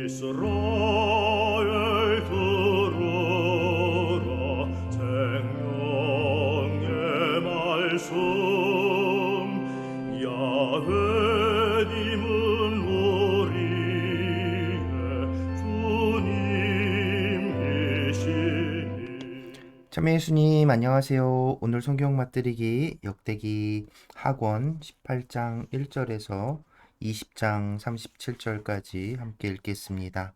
이스라엘 들으라 생명의 말씀 야훼님은 우리의 주님이시니. 참여 예수님 안녕하세요. 오늘 성경 맛들이기 역대기 학원 18장 1절에서 20장 37절까지 함께 읽겠습니다.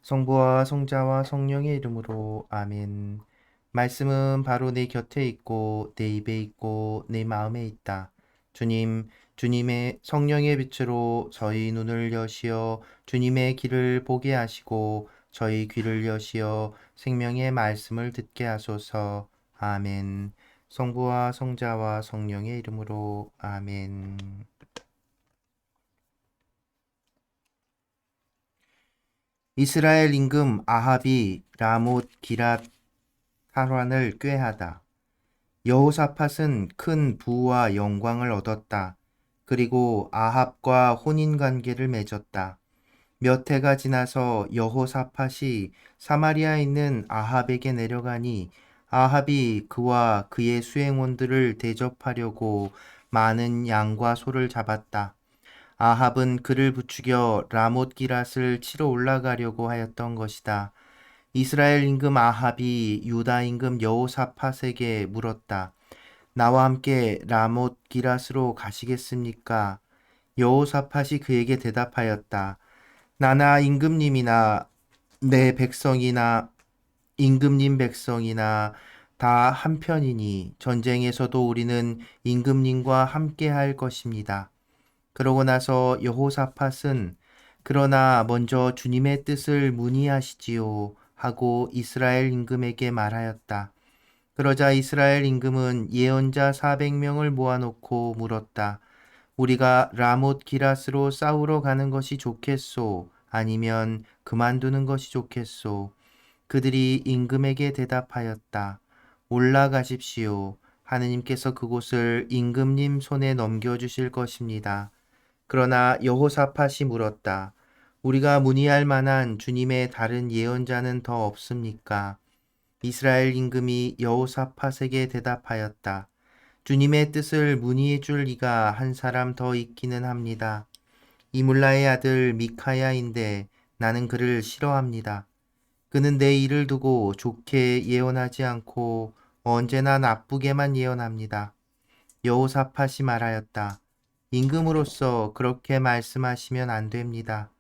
성부와 성자와 성령의 이름으로 아멘. 말씀은 바로 내 곁에 있고 내 입에 있고 내 마음에 있다. 주님의 성령의 빛으로 저희 눈을 여시어 주님의 길을 보게 하시고 저희 귀를 여시어 생명의 말씀을 듣게 하소서. 아멘. 성부와 성자와 성령의 이름으로 아멘. 이스라엘 임금 아합이 라못 기랏 하란을 꾀하다. 여호사밧은 큰 부와 영광을 얻었다. 그리고 아합과 혼인 관계를 맺었다. 몇 해가 지나서 여호사밧이 사마리아에 있는 아합에게 내려가니 아합이 그와 그의 수행원들을 대접하려고 많은 양과 소를 잡았다. 아합은 그를 부추겨 라못 기랏을 치러 올라가려고 하였던 것이다. 이스라엘 임금 아합이 유다 임금 여호사밧에게 물었다. 나와 함께 라못 기랏으로 가시겠습니까? 여호사밧이 그에게 대답하였다. 나나 임금님이나 내 백성이나 임금님 백성이나 다 한편이니 전쟁에서도 우리는 임금님과 함께 할 것입니다. 그러고 나서 여호사밧은 그러나 먼저 주님의 뜻을 문의하시지요 하고 이스라엘 임금에게 말하였다. 그러자 이스라엘 임금은 예언자 400명을 모아놓고 물었다. 우리가 라못 기랏으로 싸우러 가는 것이 좋겠소? 아니면 그만두는 것이 좋겠소? 그들이 임금에게 대답하였다. 올라가십시오. 하느님께서 그곳을 임금님 손에 넘겨주실 것입니다. 그러나 여호사밧이 물었다. 우리가 문의할 만한 주님의 다른 예언자는 더 없습니까? 이스라엘 임금이 여호사밧에게 대답하였다. 주님의 뜻을 문의해 줄 이가 한 사람 더 있기는 합니다. 이물라의 아들 미카야인데 나는 그를 싫어합니다. 그는 내 일을 두고 좋게 예언하지 않고 언제나 나쁘게만 예언합니다. 여호사밧이 말하였다. 임금으로서 그렇게 말씀하시면 안 됩니다.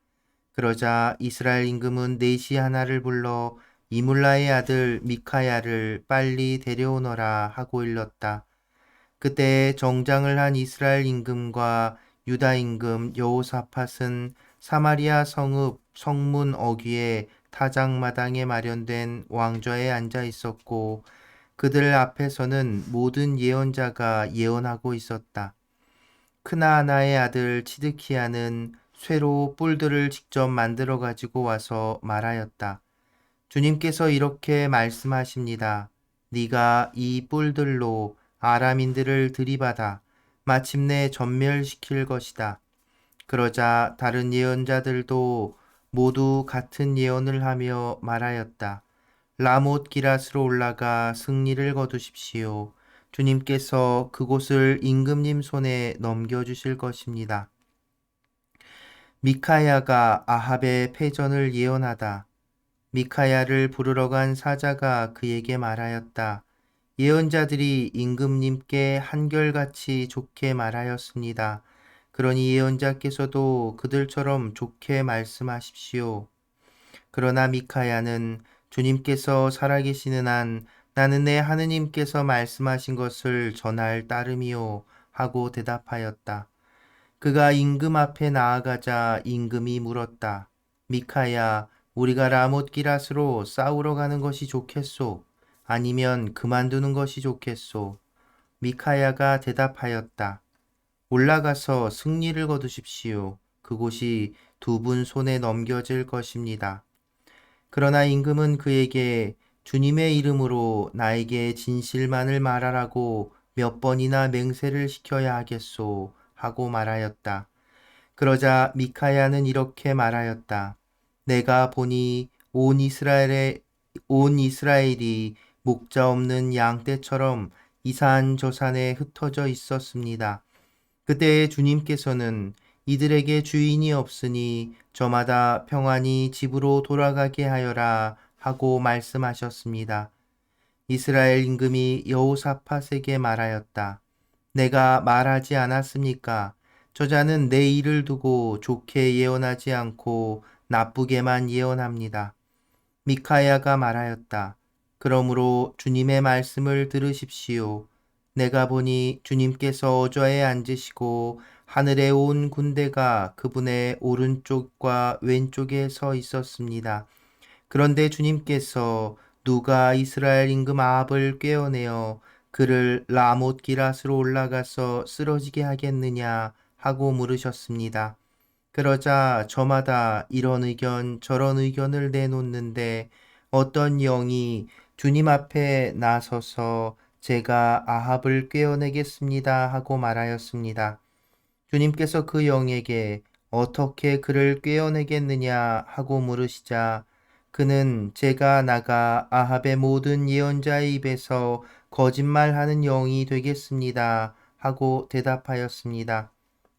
그러자 이스라엘 임금은 내시 하나를 불러 이물라의 아들 미카야를 빨리 데려오너라 하고 일렀다. 그때 정장을 한 이스라엘 임금과 유다 임금 여호사밧은 사마리아 성읍 성문 어귀의 타작마당에 마련된 왕좌에 앉아 있었고 그들 앞에서는 모든 예언자가 예언하고 있었다. 크나아나의 아들 치드키야는 쇠로 뿔들을 직접 만들어 가지고 와서 말하였다. 주님께서 이렇게 말씀하십니다. 네가 이 뿔들로 아람인들을 들이받아 마침내 전멸시킬 것이다. 그러자 다른 예언자들도 모두 같은 예언을 하며 말하였다. 라못 기랏으로 올라가 승리를 거두십시오. 주님께서 그곳을 임금님 손에 넘겨주실 것입니다. 미카야가 아합의 패전을 예언하다. 미카야를 부르러 간 사자가 그에게 말하였다. 예언자들이 임금님께 한결같이 좋게 말하였습니다. 그러니 예언자께서도 그들처럼 좋게 말씀하십시오. 그러나 미카야는 주님께서 살아계시는 한 나는 내 하느님께서 말씀하신 것을 전할 따름이요 하고 대답하였다. 그가 임금 앞에 나아가자 임금이 물었다. 미카야, 우리가 라못 기랏으로 싸우러 가는 것이 좋겠소? 아니면 그만두는 것이 좋겠소? 미카야가 대답하였다. 올라가서 승리를 거두십시오. 그곳이 두 분 손에 넘겨질 것입니다. 그러나 임금은 그에게 주님의 이름으로 나에게 진실만을 말하라고 몇 번이나 맹세를 시켜야 하겠소 하고 말하였다. 그러자 미카야는 이렇게 말하였다. 내가 보니 온 이스라엘이 목자 없는 양떼처럼 이산저산에 흩어져 있었습니다. 그때 주님께서는 이들에게 주인이 없으니 저마다 평안히 집으로 돌아가게 하여라 하고 말씀하셨습니다. 이스라엘 임금이 여호사밧에게 말하였다. 내가 말하지 않았습니까? 저자는 내 일을 두고 좋게 예언하지 않고 나쁘게만 예언합니다. 미카야가 말하였다. 그러므로 주님의 말씀을 들으십시오. 내가 보니 주님께서 어좌에 앉으시고 하늘의 온 군대가 그분의 오른쪽과 왼쪽에 서 있었습니다. 그런데 주님께서 누가 이스라엘 임금 아합을 꿰어내어 그를 라못 기랏으로 올라가서 쓰러지게 하겠느냐 하고 물으셨습니다. 그러자 저마다 이런 의견 저런 의견을 내놓는데 어떤 영이 주님 앞에 나서서 제가 아합을 꿰어내겠습니다 하고 말하였습니다. 주님께서 그 영에게 어떻게 그를 꿰어내겠느냐 하고 물으시자 그는 제가 나가 아합의 모든 예언자의 입에서 거짓말하는 영이 되겠습니다 하고 대답하였습니다.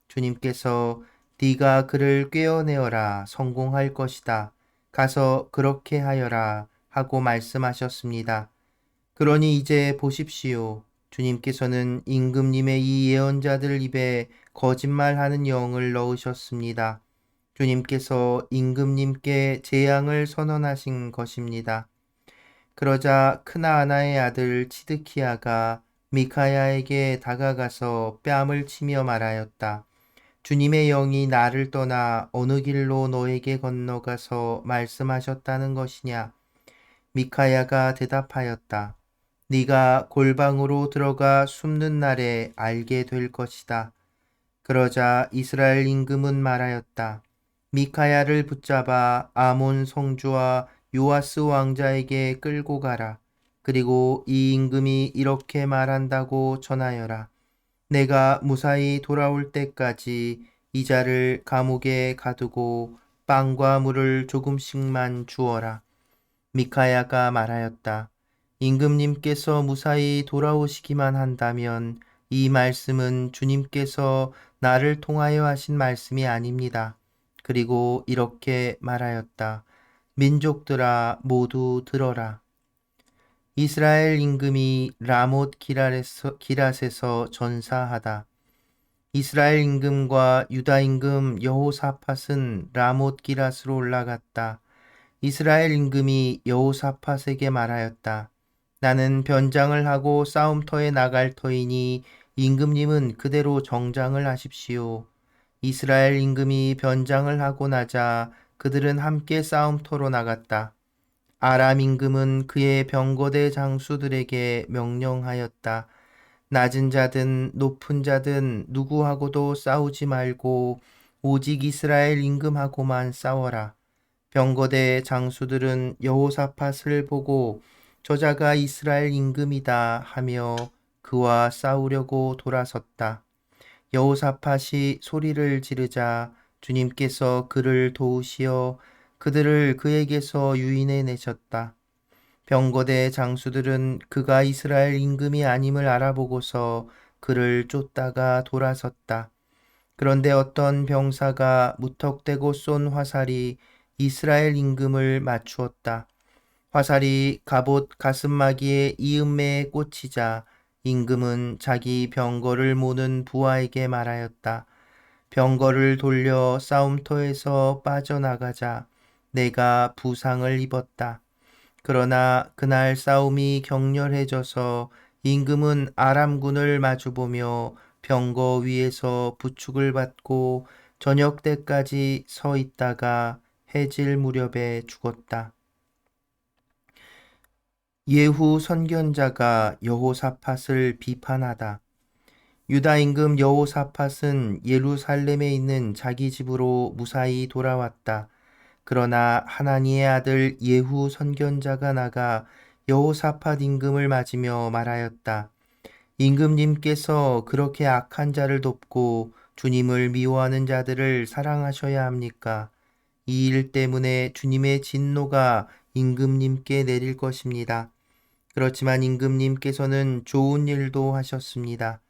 주님께서 네가 그를 꿰어내어라 성공할 것이다. 가서 그렇게 하여라 하고 말씀하셨습니다. 그러니 이제 보십시오. 주님께서는 임금님의 이 예언자들 입에 거짓말하는 영을 넣으셨습니다. 주님께서 임금님께 재앙을 선언하신 것입니다. 그러자 크나아나의 아들 치드키야가 미카야에게 다가가서 뺨을 치며 말하였다. 주님의 영이 나를 떠나 어느 길로 너에게 건너가서 말씀하셨다는 것이냐? 미카야가 대답하였다. 네가 골방으로 들어가 숨는 날에 알게 될 것이다. 그러자 이스라엘 임금은 말하였다. 미카야를 붙잡아 아몬 성주와 요아스 왕자에게 끌고 가라. 그리고 이 임금이 이렇게 말한다고 전하여라. 내가 무사히 돌아올 때까지 이 자를 감옥에 가두고 빵과 물을 조금씩만 주어라. 미카야가 말하였다. 임금님께서 무사히 돌아오시기만 한다면 이 말씀은 주님께서 나를 통하여 하신 말씀이 아닙니다. 그리고 이렇게 말하였다. 민족들아 모두 들어라. 이스라엘 임금이 라못 기랏에서 전사하다. 이스라엘 임금과 유다 임금 여호사밧은 라못 기랏으로 올라갔다. 이스라엘 임금이 여호사밧에게 말하였다. 나는 변장을 하고 싸움터에 나갈 터이니 임금님은 그대로 정장을 하십시오. 이스라엘 임금이 변장을 하고 나자 그들은 함께 싸움터로 나갔다. 아람 임금은 그의 병거대 장수들에게 명령하였다. 낮은 자든 높은 자든 누구하고도 싸우지 말고 오직 이스라엘 임금하고만 싸워라. 병거대 장수들은 여호사밧을 보고 저자가 이스라엘 임금이다 하며 그와 싸우려고 돌아섰다. 여호사밧이 소리를 지르자 주님께서 그를 도우시어 그들을 그에게서 유인해 내셨다. 병거대 장수들은 그가 이스라엘 임금이 아님을 알아보고서 그를 쫓다가 돌아섰다. 그런데 어떤 병사가 무턱대고 쏜 화살이 이스라엘 임금을 맞추었다. 화살이 갑옷 가슴마기에 이음매에 꽂히자 임금은 자기 병거를 모는 부하에게 말하였다. 병거를 돌려 싸움터에서 빠져나가자 내가 부상을 입었다. 그러나 그날 싸움이 격렬해져서 임금은 아람군을 마주보며 병거 위에서 부축을 받고 저녁 때까지 서 있다가 해질 무렵에 죽었다. 예후 선견자가 여호사밧을 비판하다. 유다 임금 여호사밧은 예루살렘에 있는 자기 집으로 무사히 돌아왔다. 그러나 하나니의 아들 예후 선견자가 나가 여호사밧 임금을 맞으며 말하였다. 임금님께서 그렇게 악한 자를 돕고 주님을 미워하는 자들을 사랑하셔야 합니까? 이 일 때문에 주님의 진노가 임금님께 내릴 것입니다. 그렇지만 임금님께서는 좋은 일도 하셨습니다.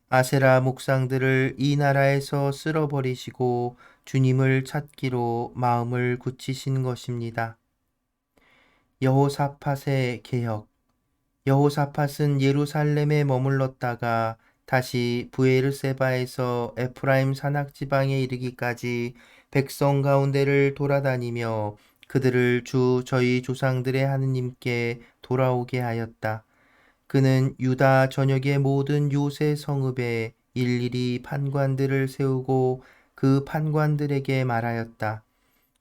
아세라 목상들을 이 나라에서 쓸어버리시고 주님을 찾기로 마음을 굳히신 것입니다. 여호사밧의 개혁. 여호사밧은 예루살렘에 머물렀다가 다시 부에르세바에서 에프라임 산악 지방에 이르기까지 백성 가운데를 돌아다니며 그들을 주 저희 조상들의 하느님께 돌아오게 하였다. 그는 유다 전역의 모든 요새 성읍에 일일이 판관들을 세우고 그 판관들에게 말하였다.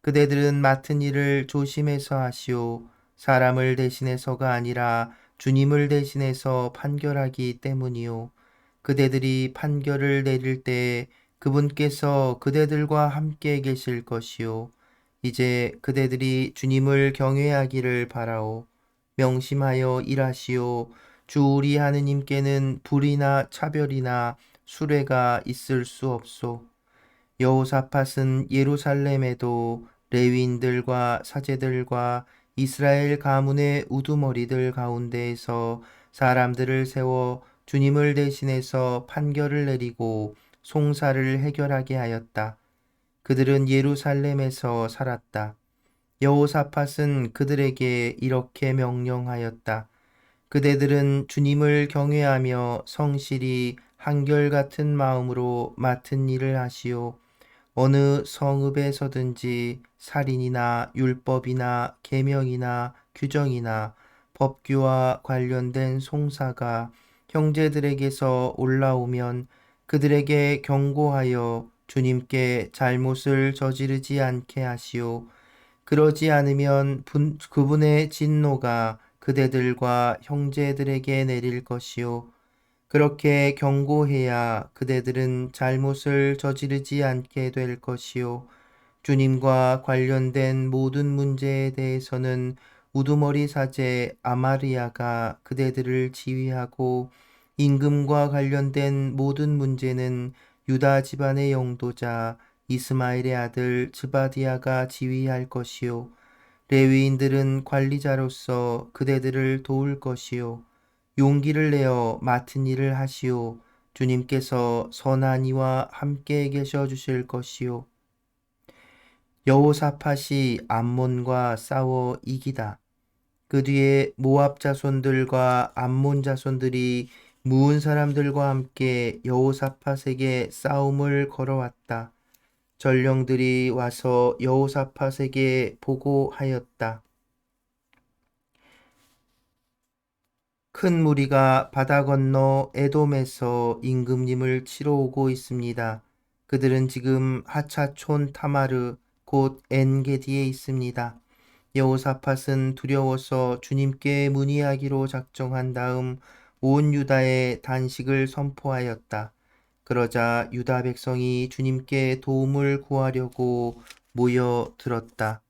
그대들은 맡은 일을 조심해서 하시오. 사람을 대신해서가 아니라 주님을 대신해서 판결하기 때문이요. 그대들이 판결을 내릴 때 그분께서 그대들과 함께 계실 것이요. 이제 그대들이 주님을 경외하기를 바라오. 명심하여 일하시오. 주 우리 하느님께는 불이나 차별이나 수레가 있을 수 없소. 여호사밧은 예루살렘에도 레위인들과 사제들과 이스라엘 가문의 우두머리들 가운데에서 사람들을 세워 주님을 대신해서 판결을 내리고 송사를 해결하게 하였다. 그들은 예루살렘에서 살았다. 여호사밧은 그들에게 이렇게 명령하였다. 그대들은 주님을 경외하며 성실히 한결같은 마음으로 맡은 일을 하시오. 어느 성읍에서든지 살인이나 율법이나 계명이나 규정이나 법규와 관련된 송사가 형제들에게서 올라오면 그들에게 경고하여 주님께 잘못을 저지르지 않게 하시오. 그러지 않으면 그분의 진노가 그대들과 형제들에게 내릴 것이요. 그렇게 경고해야 그대들은 잘못을 저지르지 않게 될 것이요. 주님과 관련된 모든 문제에 대해서는 우두머리 사제 아마리아가 그대들을 지휘하고 임금과 관련된 모든 문제는 유다 집안의 영도자 이스마엘의 아들 즈바디아가 지휘할 것이요. 레위인들은 관리자로서 그대들을 도울 것이요. 용기를 내어 맡은 일을 하시오. 주님께서 선한 이와 함께 계셔 주실 것이요. 여호사밧이 암몬과 싸워 이기다. 그 뒤에 모압 자손들과 암몬 자손들이 무은 사람들과 함께 여호사밧에게 싸움을 걸어왔다. 전령들이 와서 여호사밧에게 보고하였다. 큰 무리가 바다 건너 에돔에서 임금님을 치러 오고 있습니다. 그들은 지금 하차촌 타마르 곧 엔게디에 있습니다. 여호사밧은 두려워서 주님께 문의하기로 작정한 다음 온 유다에 단식을 선포하였다. 그러자 유다 백성이 주님께 도움을 구하려고 모여들었다.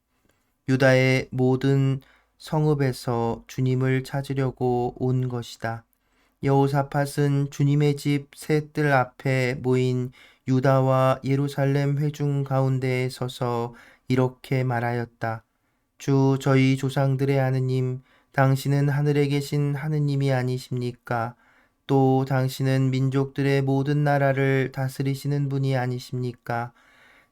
유다의 모든 성읍에서 주님을 찾으려고 온 것이다. 여호사밧은 주님의 집 셋들 앞에 모인 유다와 예루살렘 회중 가운데에 서서 이렇게 말하였다. 주 저희 조상들의 하느님, 당신은 하늘에 계신 하느님이 아니십니까? 또 당신은 민족들의 모든 나라를 다스리시는 분이 아니십니까?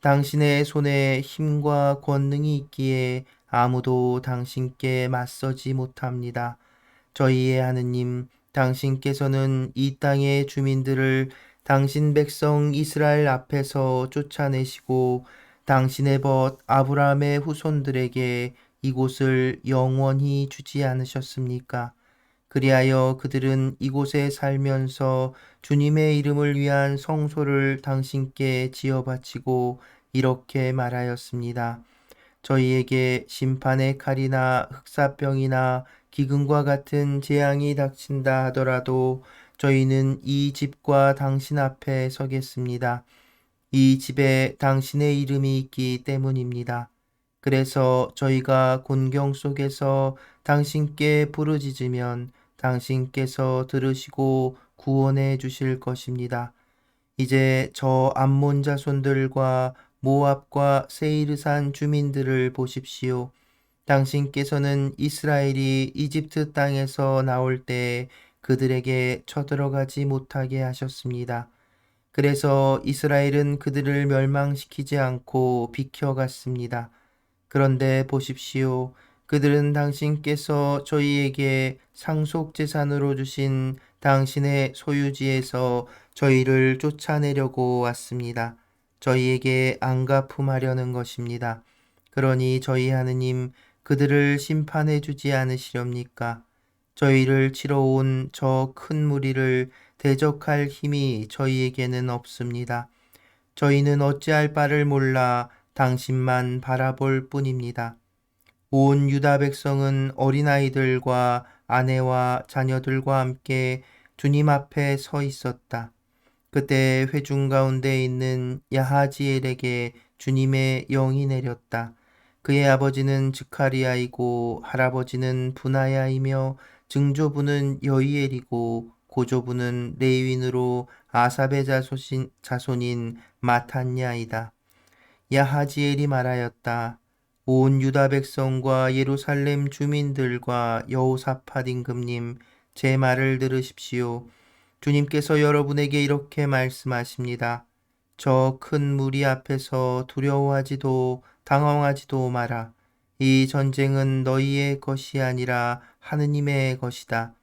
당신의 손에 힘과 권능이 있기에 아무도 당신께 맞서지 못합니다. 저희의 하느님, 당신께서는 이 땅의 주민들을 당신 백성 이스라엘 앞에서 쫓아내시고 당신의 벗 아브라함의 후손들에게 이곳을 영원히 주지 않으셨습니까? 그리하여 그들은 이곳에 살면서 주님의 이름을 위한 성소를 당신께 지어 바치고 이렇게 말하였습니다. 저희에게 심판의 칼이나 흑사병이나 기근과 같은 재앙이 닥친다 하더라도 저희는 이 집과 당신 앞에 서겠습니다. 이 집에 당신의 이름이 있기 때문입니다. 그래서 저희가 곤경 속에서 당신께 부르짖으면 당신께서 들으시고 구원해 주실 것입니다. 이제 저 암몬 자손들과 모압과 세이르산 주민들을 보십시오. 당신께서는 이스라엘이 이집트 땅에서 나올 때 그들에게 쳐들어가지 못하게 하셨습니다. 그래서 이스라엘은 그들을 멸망시키지 않고 비켜갔습니다. 그런데 보십시오. 그들은 당신께서 저희에게 상속재산으로 주신 당신의 소유지에서 저희를 쫓아내려고 왔습니다. 저희에게 안갚음하려는 것입니다. 그러니 저희 하느님 그들을 심판해 주지 않으시렵니까? 저희를 치러 온 저 큰 무리를 대적할 힘이 저희에게는 없습니다. 저희는 어찌할 바를 몰라 당신만 바라볼 뿐입니다. 온 유다 백성은 어린아이들과 아내와 자녀들과 함께 주님 앞에 서 있었다. 그때 회중 가운데 있는 야하지엘에게 주님의 영이 내렸다. 그의 아버지는 즈카리아이고 할아버지는 분하야이며 증조부는 여이엘이고 고조부는 레위인으로 아삽의 자손인 마탄야이다. 야하지엘이 말하였다. 온 유다 백성과 예루살렘 주민들과 여호사밧 임금님, 제 말을 들으십시오. 주님께서 여러분에게 이렇게 말씀하십니다. 저 큰 무리 앞에서 두려워하지도 당황하지도 마라. 이 전쟁은 너희의 것이 아니라 하느님의 것이다.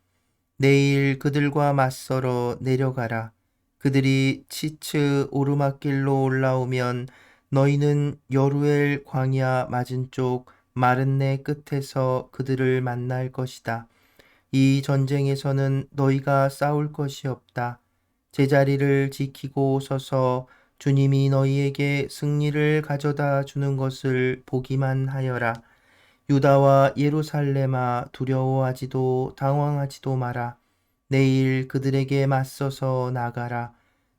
내일 그들과 맞서러 내려가라. 그들이 치츠 오르막길로 올라오면 너희는 여루엘 광야 맞은쪽 마른네 끝에서 그들을 만날 것이다. 이 전쟁에서는 너희가 싸울 것이 없다. 제자리를 지키고 서서 주님이 너희에게 승리를 가져다 주는 것을 보기만 하여라. 유다와 예루살렘아, 두려워하지도 당황하지도 마라. 내일 그들에게 맞서서 나가라.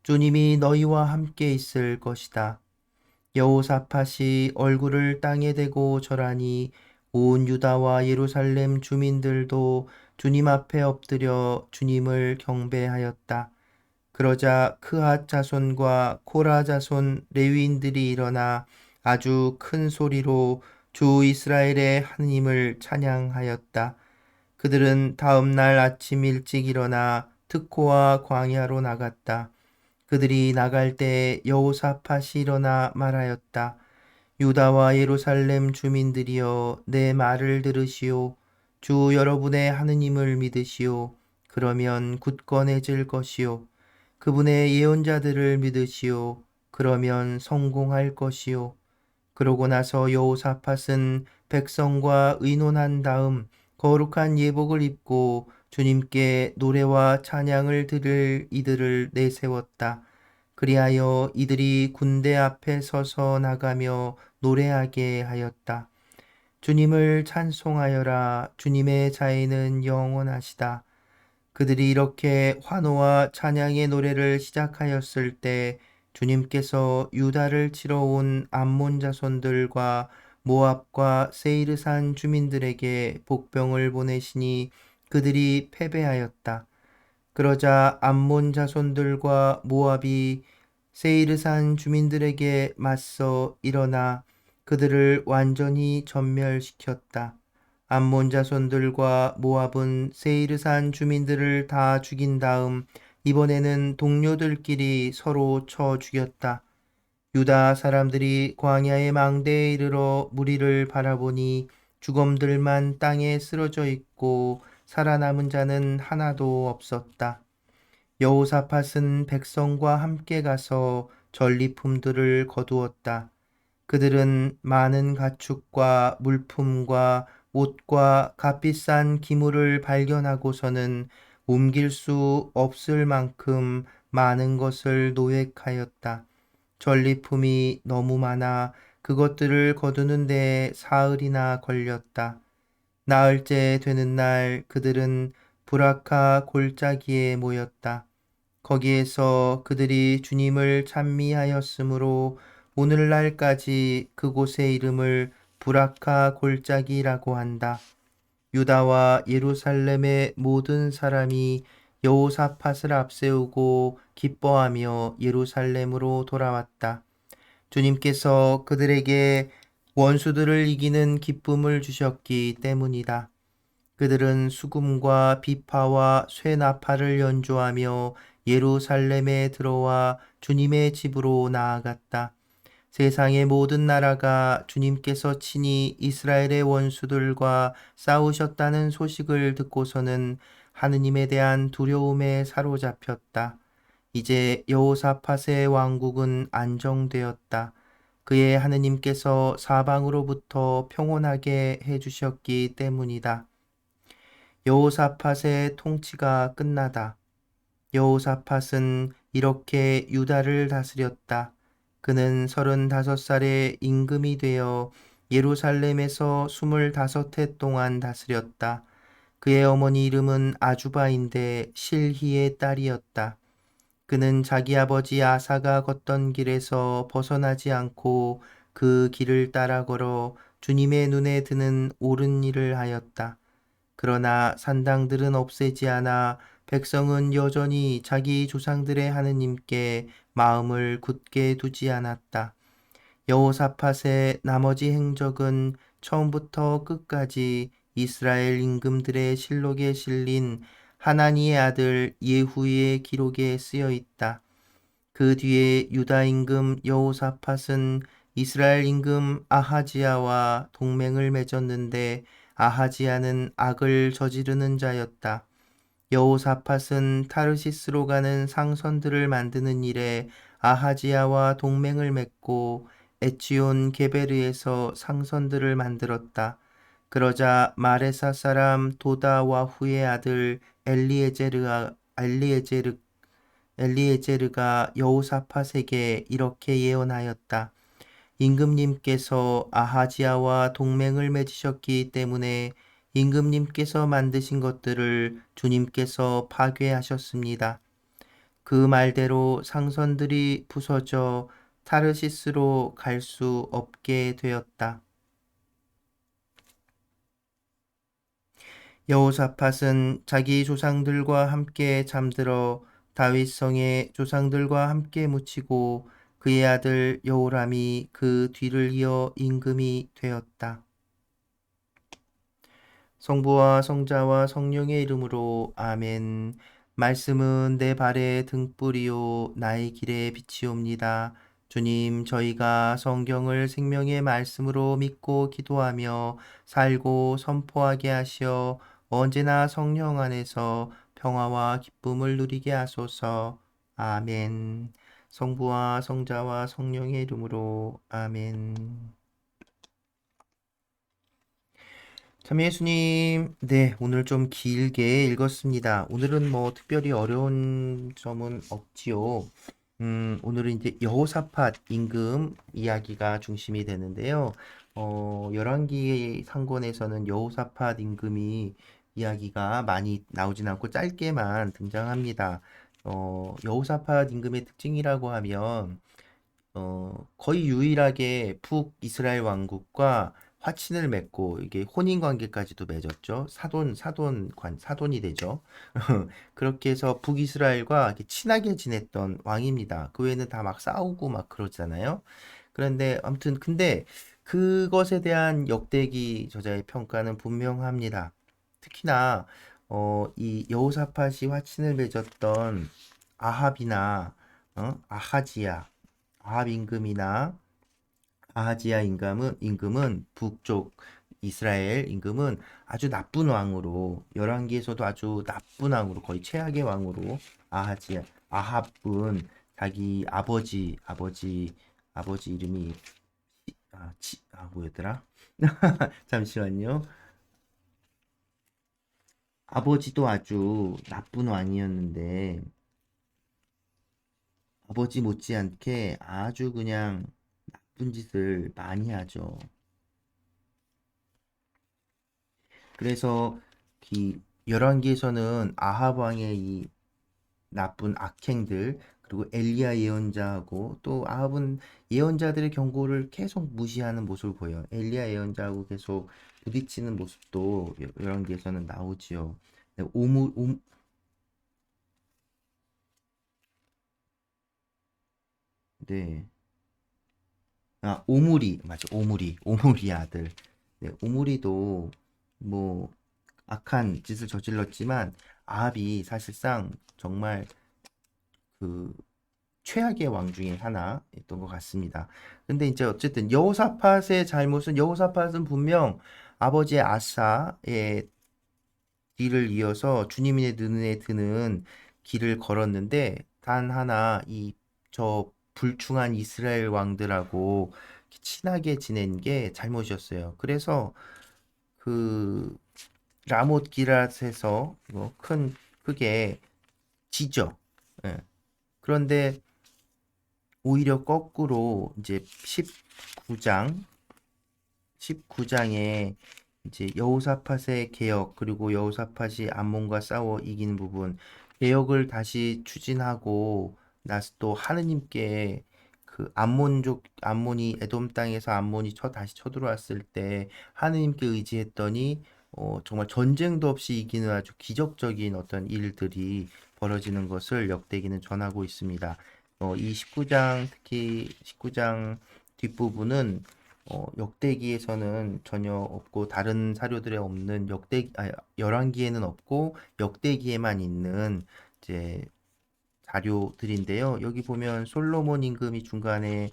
주님이 너희와 함께 있을 것이다. 여호사밧이 얼굴을 땅에 대고 절하니 온 유다와 예루살렘 주민들도 주님 앞에 엎드려 주님을 경배하였다. 그러자 크앗 자손과 코라 자손 레위인들이 일어나 아주 큰 소리로 주 이스라엘의 하느님을 찬양하였다. 그들은 다음 날 아침 일찍 일어나 특코와 광야로 나갔다. 그들이 나갈 때 여호사밧이 일어나 말하였다. 유다와 예루살렘 주민들이여, 내 말을 들으시오. 주 여러분의 하느님을 믿으시오. 그러면 굳건해질 것이오. 그분의 예언자들을 믿으시오. 그러면 성공할 것이오. 그러고 나서 여호사밧은 백성과 의논한 다음 거룩한 예복을 입고 주님께 노래와 찬양을 드릴 이들을 내세웠다. 그리하여 이들이 군대 앞에 서서 나가며 노래하게 하였다. 주님을 찬송하여라. 주님의 자애는 영원하시다. 그들이 이렇게 환호와 찬양의 노래를 시작하였을 때 주님께서 유다를 치러 온 암몬 자손들과 모압과 세이르산 주민들에게 복병을 보내시니 그들이 패배하였다. 그러자 암몬 자손들과 모압이 세이르산 주민들에게 맞서 일어나 그들을 완전히 전멸시켰다. 암몬 자손들과 모압은 세이르산 주민들을 다 죽인 다음 이번에는 동료들끼리 서로 쳐 죽였다. 유다 사람들이 광야의 망대에 이르러 무리를 바라보니 죽음들만 땅에 쓰러져 있고 살아남은 자는 하나도 없었다. 여호사밧은 백성과 함께 가서 전리품들을 거두었다. 그들은 많은 가축과 물품과 옷과 값비싼 기물을 발견하고서는 옮길 수 없을 만큼 많은 것을 노획하였다. 전리품이 너무 많아 그것들을 거두는 데 사흘이나 걸렸다. 나흘째 되는 날 그들은 브라카 골짜기에 모였다. 거기에서 그들이 주님을 찬미하였으므로 오늘날까지 그곳의 이름을 브라카 골짜기라고 한다. 유다와 예루살렘의 모든 사람이 여호사밧을 앞세우고 기뻐하며 예루살렘으로 돌아왔다. 주님께서 그들에게 원수들을 이기는 기쁨을 주셨기 때문이다. 그들은 수금과 비파와 쇠나파를 연주하며 예루살렘에 들어와 주님의 집으로 나아갔다. 세상의 모든 나라가 주님께서 친히 이스라엘의 원수들과 싸우셨다는 소식을 듣고서는 하느님에 대한 두려움에 사로잡혔다. 이제 여호사밧의 왕국은 안정되었다. 그의 하느님께서 사방으로부터 평온하게 해주셨기 때문이다. 여호사밧의 통치가 끝나다. 여호사밧은 이렇게 유다를 다스렸다. 그는 35살의 임금이 되어 예루살렘에서 25해 동안 다스렸다. 그의 어머니 이름은 아주바인데 실히의 딸이었다. 그는 자기 아버지 아사가 걷던 길에서 벗어나지 않고 그 길을 따라 걸어 주님의 눈에 드는 옳은 일을 하였다. 그러나 산당들은 없애지 않아 백성은 여전히 자기 조상들의 하느님께 마음을 굳게 두지 않았다. 여호사밧의 나머지 행적은 처음부터 끝까지 이스라엘 임금들의 실록에 실린 하나니의 아들 예후의 기록에 쓰여 있다. 그 뒤에 유다 임금 여호사밧은 이스라엘 임금 아하지야와 동맹을 맺었는데 아하지야는 악을 저지르는 자였다. 여호사밧은 타르시스로 가는 상선들을 만드는 일에 아하지야와 동맹을 맺고 에치온 게베르에서 상선들을 만들었다. 그러자 마레사 사람 도다와후의 아들 엘리에제르가 여호사밧에게 이렇게 예언하였다. 임금님께서 아하지야와 동맹을 맺으셨기 때문에 임금님께서 만드신 것들을 주님께서 파괴하셨습니다. 그 말대로 상선들이 부서져 타르시스로 갈 수 없게 되었다. 여호사밧은 자기 조상들과 함께 잠들어 다윗성의 조상들과 함께 묻히고 그의 아들 여호람이 그 뒤를 이어 임금이 되었다. 성부와 성자와 성령의 이름으로 아멘. 말씀은 내 발의 등불이요 나의 길에 빛이옵니다. 주님, 저희가 성경을 생명의 말씀으로 믿고 기도하며 살고 선포하게 하시어 언제나 성령 안에서 평화와 기쁨을 누리게 하소서. 아멘. 성부와 성자와 성령의 이름으로 아멘. 참 예수님, 네, 오늘 좀 길게 읽었습니다. 오늘은 뭐 특별히 어려운 점은 없지요. 오늘은 이제 여호사밧 임금 이야기가 중심이 되는데요. 열왕기 상권에서는 여호사밧 임금이 이야기가 많이 나오진 않고 짧게만 등장합니다. 여호사밧 임금의 특징이라고 하면 거의 유일하게 북이스라엘 왕국과 화친을 맺고 이게 혼인 관계까지도 맺었죠. 사돈이 되죠. 그렇게 해서 북이스라엘과 이렇게 친하게 지냈던 왕입니다. 그 외에는 다 막 싸우고 막 그러잖아요. 그런데 아무튼 근데 그것에 대한 역대기 저자의 평가는 분명합니다. 특히나 이 여호사밧이 화친을 맺었던 아합이나 아하지야 아합 임금이나 아하지야 임금은 북쪽 이스라엘 임금은 아주 나쁜 왕으로 열왕기에서도 아주 나쁜 왕으로 거의 최악의 왕으로 아합은 자기 아버지 이름이 뭐였더라? 잠시만요. 아버지도 아주 나쁜 왕이었는데 아버지 못지않게 아주 그냥 나쁜 짓을 많이 하죠. 그래서 이 열왕기에서는 아합 왕의 이 나쁜 악행들 그리고 엘리야 예언자하고 또 아합은 예언자들의 경고를 계속 무시하는 모습을 보여요. 엘리야 예언자하고 계속 부딪히는 모습도 열왕기에서는 나오지요. 네, 네. 아, 오므리, 맞아, 오므리 아들. 네, 오므리도 뭐 악한 짓을 저질렀지만 아합이 사실상 정말 그 최악의 왕 중에 하나였던 것 같습니다. 근데 이제 어쨌든 여호사밧의 잘못은 여호사밧은 분명 아버지 아사의 뒤를 이어서 주님의 눈에 드는 길을 걸었는데 단 하나 이 저 불충한 이스라엘 왕들하고 친하게 지낸 게 잘못이었어요. 그래서 그 라못 기럇에서 큰 크게 지죠. 예. 그런데 오히려 거꾸로 이제 19장 19장에 이제 여호사밧의 개혁 그리고 여호사밧이 암몬과 싸워 이긴 부분 개혁을 다시 추진하고 나서 또 하느님께 그 암몬이 에돔 땅에서 암몬이 다시 쳐들어왔을 때 하느님께 의지했더니 정말 전쟁도 없이 이기는 아주 기적적인 어떤 일들이 벌어지는 것을 역대기는 전하고 있습니다. 이 19장 특히 19장 뒷부분은 역대기에서는 전혀 없고 다른 사료들에 없는 열왕기에는 없고 역대기에만 있는 이제 자료들인데요. 여기 보면 솔로몬 임금이 중간에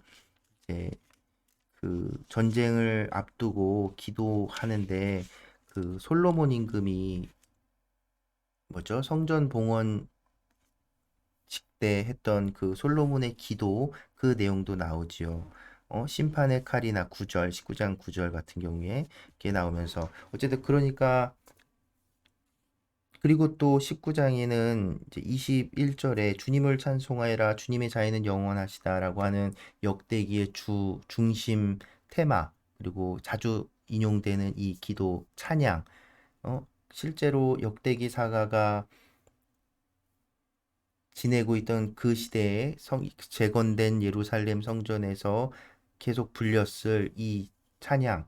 이제 그 전쟁을 앞두고 기도하는데 그 솔로몬 임금이 뭐죠? 성전 봉헌 때 했던 그 솔로몬의 기도 그 내용도 나오지요. 심판의 칼이나 9절, 19장 9절 같은 경우에 이게 나오면서 어쨌든 그러니까 그리고 또 19장에는 이제 21절에 주님을 찬송하여라 주님의 자애는 영원하시다라고 하는 역대기의 중심 테마 그리고 자주 인용되는 이 기도 찬양 실제로 역대기 사가가 지내고 있던 그 시대에 재건된 예루살렘 성전에서 계속 불렸을 이 찬양,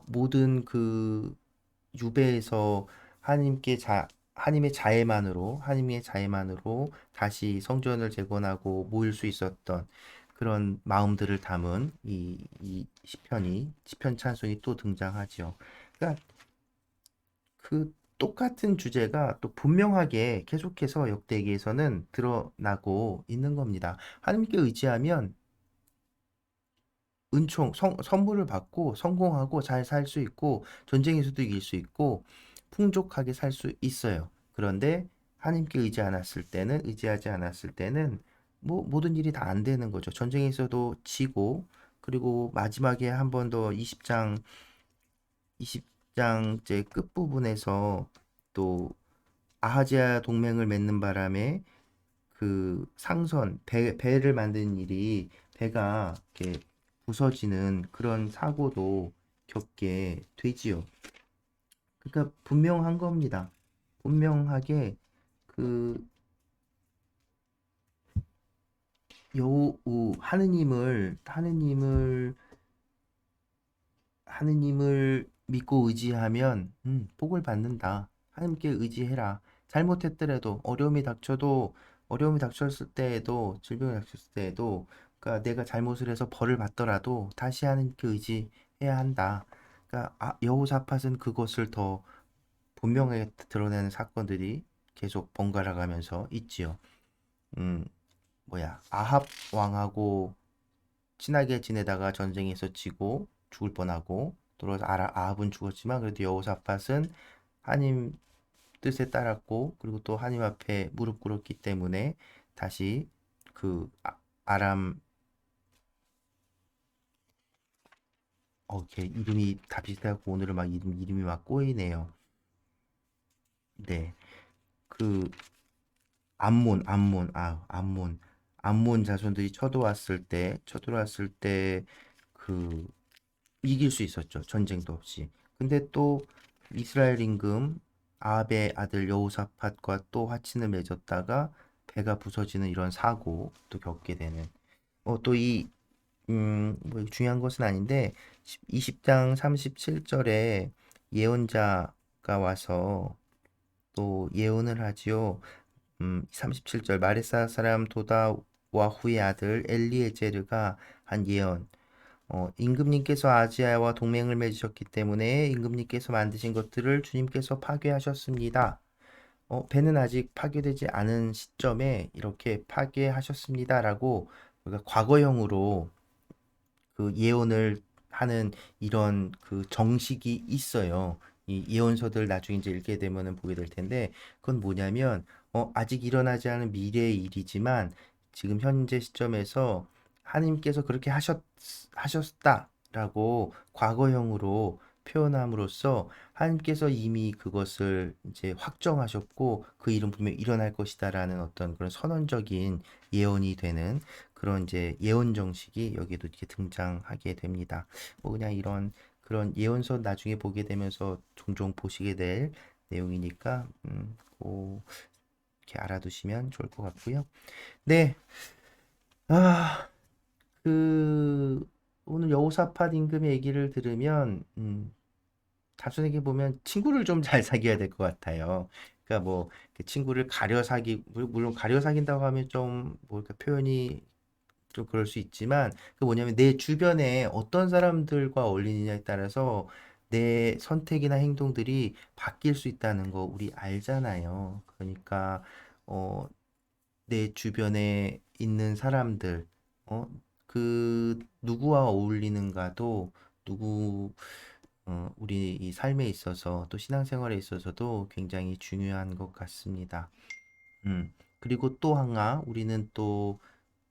모든 그 유배에서 하나님의 자애만으로 다시 성전을 재건하고 모일 수 있었던 그런 마음들을 담은 이 시편 찬송이 또 등장하지요. 그러니까 그 똑같은 주제가 또 분명하게 계속해서 역대기에서는 드러나고 있는 겁니다. 하나님께 의지하면 선물을 받고 성공하고 잘 살 수 있고 전쟁에서도 이길 수 있고 풍족하게 살 수 있어요. 그런데 하나님께 의지하지 않았을 때는 뭐 모든 일이 다 안 되는 거죠. 전쟁에서도 지고 그리고 마지막에 한 번 더 20장째 끝부분에서 또 아하지아 동맹을 맺는 바람에 그 배를 만드는 일이 배가 이렇게 부서지는 그런 사고도 겪게 되지요. 그러니까 분명한 겁니다. 분명하게 그 하느님을 믿고 의지하면 복을 받는다. 하나님께 의지해라. 잘못했더라도 어려움이 닥쳤을 때에도 질병이 닥쳤을 때에도 그러니까 내가 잘못을 해서 벌을 받더라도 다시 하나님께 의지해야 한다. 그러니까 여호사밧은 그것을 더 분명하게 드러내는 사건들이 계속 번갈아 가면서 있지요. 음, 아합 왕하고 친하게 지내다가 전쟁에서 지고 죽을 뻔하고 또 아합은 죽었지만 그래도 여호사밧은 하나님 뜻에 따랐고 그리고 또 하나님 앞에 무릎 꿇었기 때문에 다시 그 아람 걔 이름이 다 비슷하고 오늘은 막 이름이 막 꼬이네요. 네. 그 암몬 자손들이 쳐들어왔을 때 그 이길 수 있었죠. 전쟁도 없이. 근데 또 이스라엘 임금 아합의 아들 여호사밧과 또 화친을 맺었다가 배가 부서지는 이런 사고도 겪게 되는. 뭐 중요한 것은 아닌데 20장 37절에 예언자가 와서 또 예언을 하지요. 37절 마레사 사람 도다 와후의 아들 엘리에제르가 한 예언. 임금님께서 아하지야와 동맹을 맺으셨기 때문에 임금님께서 만드신 것들을 주님께서 파괴하셨습니다. 배는 아직 파괴되지 않은 시점에 이렇게 파괴하셨습니다라고 우리가 과거형으로 그 예언을 하는 이런 그 정식이 있어요. 이 예언서들 나중에 이제 읽게 되면은 보게 될 텐데 그건 뭐냐면 아직 일어나지 않은 미래의 일이지만 지금 현재 시점에서 하나님께서 그렇게 하셨다라고 과거형으로 표현함으로써 하나님께서 이미 그것을 이제 확정하셨고 그 일은 분명히 일어날 것이다라는 어떤 그런 선언적인 예언이 되는 그런 이제 예언 정식이 여기도 이렇게 등장하게 됩니다. 뭐 그냥 이런 그런 예언서 나중에 보게 되면서 종종 보시게 될 내용이니까 고 이렇게 알아두시면 좋을 것 같고요. 네, 아, 그 오늘 여호사밧 임금의 얘기를 들으면 단순하게 보면 친구를 좀 잘 사귀어야 될 것 같아요. 그러니까 뭐 그 친구를 가려 사귀 물론 가려 사귄다고 하면 좀 뭐랄까 표현이 좀 그럴 수 있지만 그 뭐냐면 내 주변에 어떤 사람들과 어울리느냐에 따라서 내 선택이나 행동들이 바뀔 수 있다는 거 우리 알잖아요. 그러니까 어, 내 주변에 있는 사람들, 그 누구와 어울리는가도 누구 우리 이 삶에 있어서 또 신앙생활에 있어서도 굉장히 중요한 것 같습니다. 그리고 또 하나 우리는 또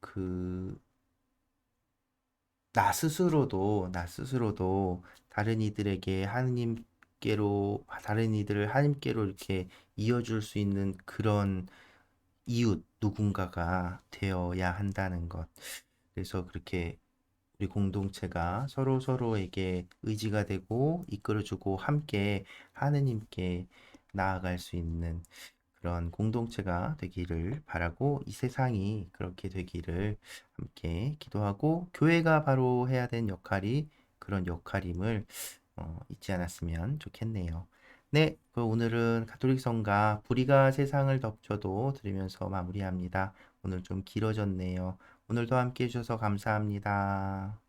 그 나 스스로도 다른 이들에게 다른 이들을 하나님께로 이렇게 이어줄 수 있는 그런 이웃 누군가가 되어야 한다는 것. 그래서 그렇게 우리 공동체가 서로 서로에게 의지가 되고 이끌어주고 함께 하느님께 나아갈 수 있는 그런 공동체가 되기를 바라고 이 세상이 그렇게 되기를 함께 기도하고 교회가 바로 해야 된 역할이 그런 역할임을 잊지 않았으면 좋겠네요. 네, 오늘은 가톨릭 성가 불의가 세상을 덮쳐도 들으면서 마무리합니다. 오늘 좀 길어졌네요. 오늘도 함께 해주셔서 감사합니다.